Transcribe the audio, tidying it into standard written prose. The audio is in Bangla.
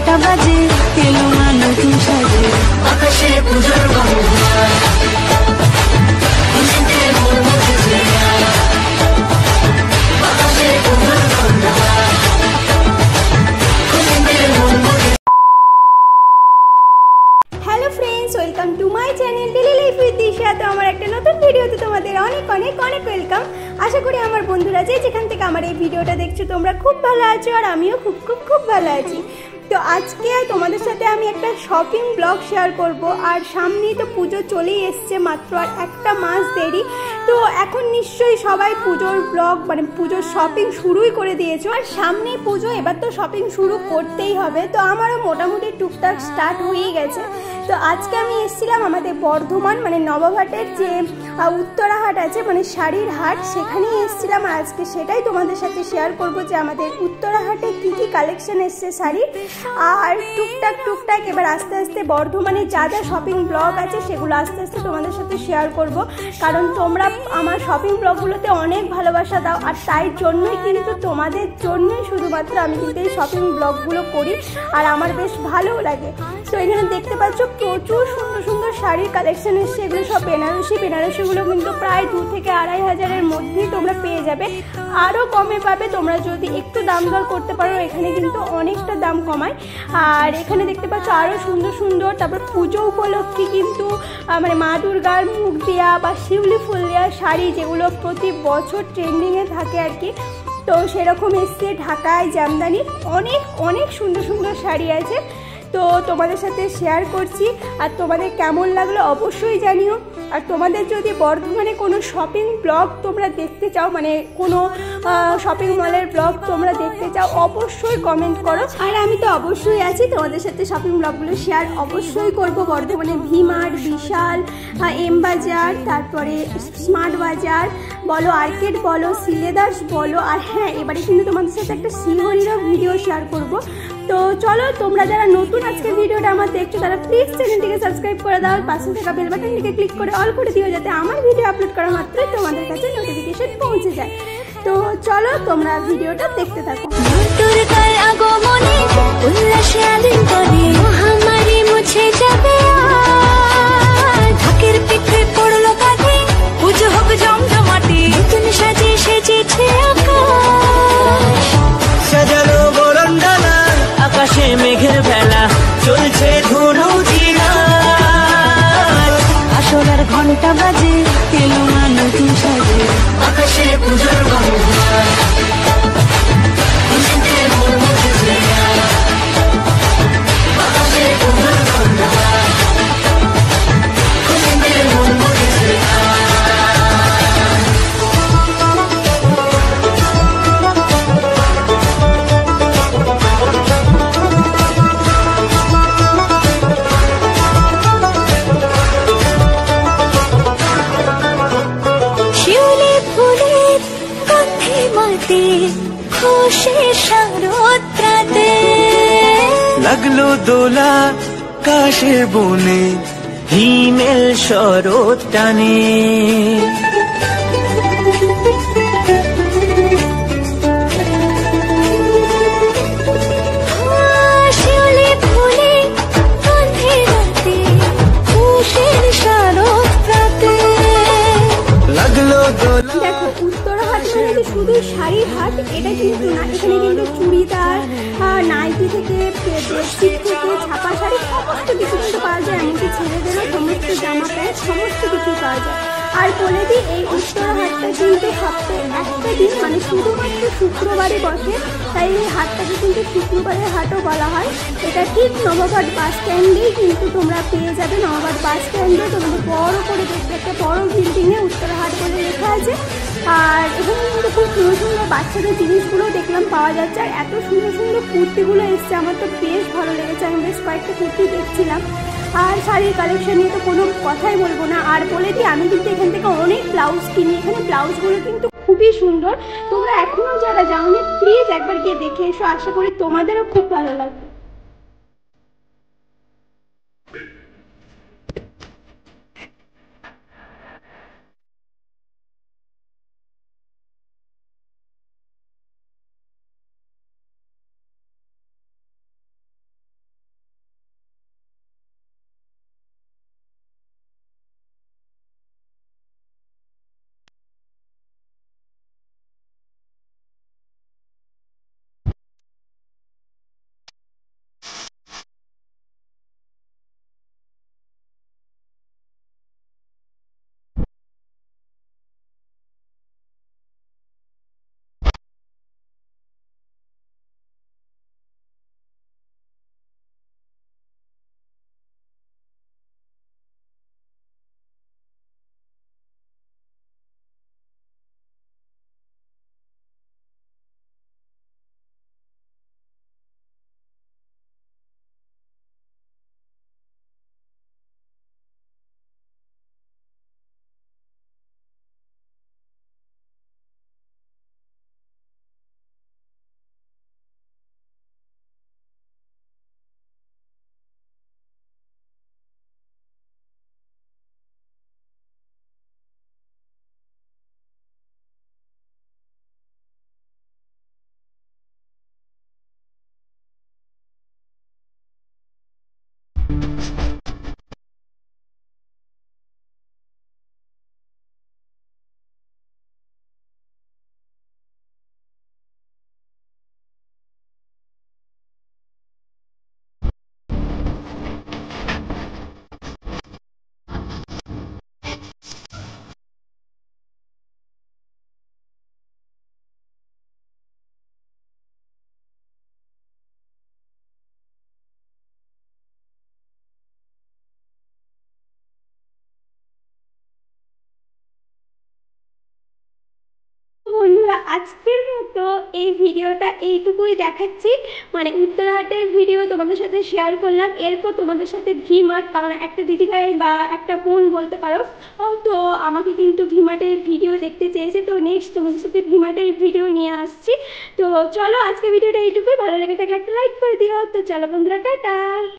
ঘন্টা বাজে এলো মা নতুন সাজে আকাশে পূজার গন্ধ hello friends, welcome to my channel daily life with Disha. তো আমার একটা নতুন ভিডিওতে তোমাদের অনেক অনেক অনেক ওয়েলকাম। আশা করি আমার বন্ধুরা যেখান থেকে আমার এই ভিডিওটা দেখছো তোমরা খুব ভালো আছো, আর আমিও খুব খুব খুব ভালো আছি। তো আজকে তোমাদের সাথে আমি একটা শপিং ব্লগ শেয়ার করব। আর সামনেই তো পুজো চলেই এসছে, মাত্র আর একটা মাস দেরি। তো এখন নিশ্চয়ই সবাই পুজোর ব্লগ মানে পুজোর শপিং শুরুই করে দিয়েছো। আর সামনেই পুজো, এবার তো শপিং শুরু করতেই হবে। তো আমারও মোটামুটি টুকটাক স্টার্ট হয়েই গেছে। তো আজকে আমি এসেছিলাম আমাদের বর্ধমান মানে নবাবহাটের যে উত্তরাহাট আছে মানে শাড়ির হাট, সেখানেই এসেছিলাম। আর আজকে সেটাই তোমাদের সাথে শেয়ার করব যে আমাদের উত্তরাহাটে কি কি কালেকশন এসছে শাড়ির। আর টুকটাক এবার আস্তে আস্তে বর্ধমানে যা যা শপিং ব্লগ আছে সেগুলো আস্তে আস্তে তোমাদের সাথে শেয়ার করব, কারণ তোমরা আমার শপিং ব্লগগুলোতে অনেক ভালোবাসা দাও। আর তাই জন্যই কিন্তু তোমাদের জন্যই শুধুমাত্র আমি কিন্তু এই শপিং ব্লগগুলো করি, আর আমার বেশ ভালোও লাগে। তো এখানে দেখতে পাচ্ছ প্রচুর সুন্দর সুন্দর শাড়ির কালেকশন এসছে। এগুলো সব বেনারসিগুলো কিন্তু প্রায় 2 থেকে 2.5 হাজারের মধ্যেই তোমরা পেয়ে যাবে। আরও কমে পাবে তোমরা যদি একটু দাম দর করতে পারো, এখানে কিন্তু অনেকটা দাম কমায়। আর এখানে দেখতে পাচ্ছ আরও সুন্দর সুন্দর, তারপর পুজো উপলক্ষে কিন্তু মানে মা দুর্গার মুখ দেওয়া বা শিউলি ফুল দেওয়া শাড়ি, যেগুলো প্রতি বছর ট্রেন্ডিংয়ে থাকে আর কি। তো সেরকম এসছে ঢাকায় জামদানি অনেক অনেক সুন্দর সুন্দর শাড়ি আছে। তো তোমাদের সাথে শেয়ার করছি, আর তোমাদের কেমন লাগলো অবশ্যই জানিও। আর তোমাদের যদি বর্ধমানে কোনো শপিং ব্লগ তোমরা দেখতে চাও, মানে কোনো শপিং মলের ব্লগ তোমরা দেখতে চাও, অবশ্যই কমেন্ট করো। আর আমি তো অবশ্যই আছি তোমাদের সাথে শপিং ব্লগগুলো শেয়ার অবশ্যই করব। বর্ধমানে ভি-মার্ট, বিশাল, এম বাজার, তারপরে স্মার্ট বাজার বলো, আর্কেড বলো, সিলেদার্স বলো। আর হ্যাঁ, এবারে কিন্তু তোমাদের সাথে একটা শিলিগুড়িরও ভিডিও শেয়ার করব। তো চলো, তোমরা যারা নতুন আজকে ভিডিওটা আমার দেখছো তারা প্লিজ চ্যানেলটিকে সাবস্ক্রাইব করে দাও, পাশে থাকা বেল বাটনটিকে ক্লিক করে অল করে দিও, যাতে আমার ভিডিও আপলোড করা মাত্রই তোমাদের কাছে নোটিফিকেশন পৌঁছে যায়। তো চলো, তোমরা ভিডিওটা দেখতে থাকো। দুর্গার আগমনে উল্লাসে আলিঙ্গন করে মহামারী মুছে যাবে, ঢাকের পিঠে পড়লো কাঁধে, পুজো হোক জমজমাটি, নতুন সাজে সেজেছে আকাশ, সাজানো বরণডালা, আকাশে মেঘের ভেলা, চলছে ধুনু জিনা, আসলার ঘন্টা বাজে এলো মা নতুন সাজে আকাশে পূজার গন্ধ। লাগলো দোলা কাশের বনে, হিমেল শরৎ টানে, শিউলি ফুলে কাঁধে রাতে, কুশের শরৎ রাতে লাগলো দোলা। দেখো, উত্তরাহাট মানে শুধু শাড়ির হাট এটা কিন্তু না, এখানে কিন্তু চুড়িদার, নাইটি থেকে বেডশিট থেকে ছাপা শাড়ি সমস্ত কিছু কিন্তু পাওয়া যায়। এমনকি ছেলেদেরও সমস্ত জামা প্যান্ট সমস্ত কিছু পাওয়া যায়। আর বলে দিই, এই উত্তরাহাটটা কিন্তু সপ্তাহে একটা দিন মানে শুধুমাত্র শুক্রবারে বসে, তাই এই হাটটাকে কিন্তু শুক্রবারের হাটও বলা হয়। এটা ঠিক নবাবহাট বাস স্ট্যান্ডেই কিন্তু তোমরা পেয়ে যাবে। নবাবহাট বাস স্ট্যান্ডে তোমাদের বড় করে দেখবে একটা বড় বিল্ডিংয়ে উত্তরাহাট বলে লেখা আছে। আর এখানে কিন্তু খুব সুন্দর সুন্দর বাচ্চাদের জিনিসগুলো দেখলাম পাওয়া যাচ্ছে। আর এত সুন্দর সুন্দর কুর্তিগুলো এসছে, আমার তো বেশ ভালো লেগেছে। আমি বেশ কয়েকটা কুর্তি দেখছিলাম। আর শাড়ির কালেকশন নিয়ে তো কোনো কথাই বলবো না। আর বলে দিই, আমি কিন্তু এখান থেকে অনেক ব্লাউজ কিনি। এখানে ব্লাউজগুলো কিন্তু খুবই সুন্দর। তোমরা এখনও যারা যাওনি প্লিজ একবার গিয়ে দেখে এসো, আশা করি তোমাদেরও খুব ভালো লাগবে। বন্ধুরা, আজকের মতো এই ভিডিওটা এইটুকুই দেখাচ্ছি। মানে উত্তরহাটের ভিডিও তোমাদের সাথে শেয়ার করলাম। এরপর তোমাদের সাথে ভিমার্ট, কারণ একটা দিদিভাই বা একটা বোন বলতে পারো, তো আমাকে কিন্তু ভিমার্টের ভিডিও দেখতে চেয়েছে। তো নেক্সট তোমাদের সাথে ভিমার্টের ভিডিও নিয়ে আসছি। তো চলো, আজকে ভিডিওটা এইটুকুই। ভালো লেগে থাকলে একটা লাইক করে দিও। তো চলো বন্ধুরা, টাটা।